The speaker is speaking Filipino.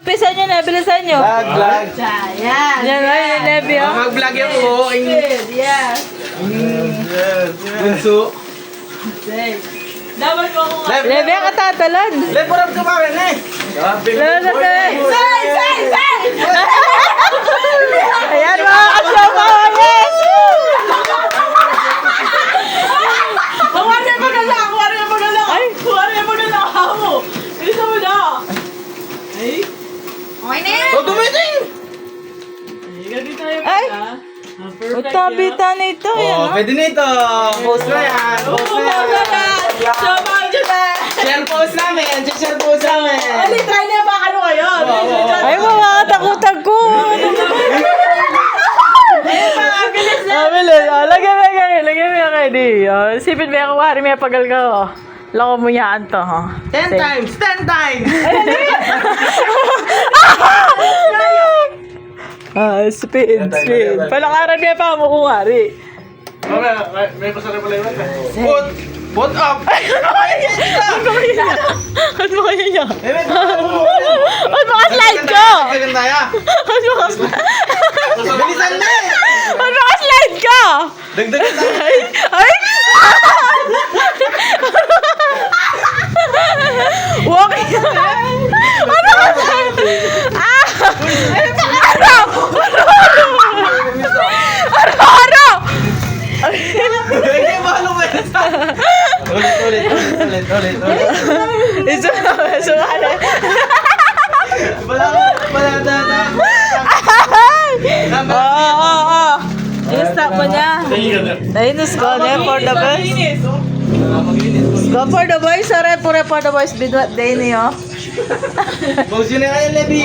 Umpisa nyo na, bilisan nyo. Vlog. Yan. Yan, ay, Levi, oh. Mag-vlog yan po. Yes. Bunso. Dapat mo akong... Levi, ang katatalon. Le, purap ka pa rin eh. Lalo na, Say! ayan mga kasama, yes! Kuwari mo na lang! Ay! Kuwari mo na lang ako! Bisa mo na! Ay! Okay na yan! Oh, dumiting! Gagi tayo Ay! pala. Utabita na ito, yan, Oh, oh. pwede nito. Post na yan. Post na yan. Sabang dyan na! Share post namin. Share post namin. Ali, try na baka ano kayo! Ay, mga katakutag ko. Bilis na! Bilis. Lagyan mo kayo, di. Sipin mo yung kuwari, may pagal ka, oh. Lako mo yaan to, oh. 10 times. 10 times. Spin. Palakaran niya pa mo kuwari. May pasara pala yun. Put up. Ano mo kaya niya? Eh, Ano mo ka-slide ko? Kailan tayo? Bilisan na eh. Ano mo ka-slide ko? Dagdagan tayo. Ay! Walking! Ano ka ba? Ano? Hindi ba ano ba yun? Ulit. Sumali. Wala data. Oo. I-stop mo niya. Nainis ko. For the boys. Go for the boys. Sorry, for the boys. Bidwat day niyo. Boss yun na kayo, Levi.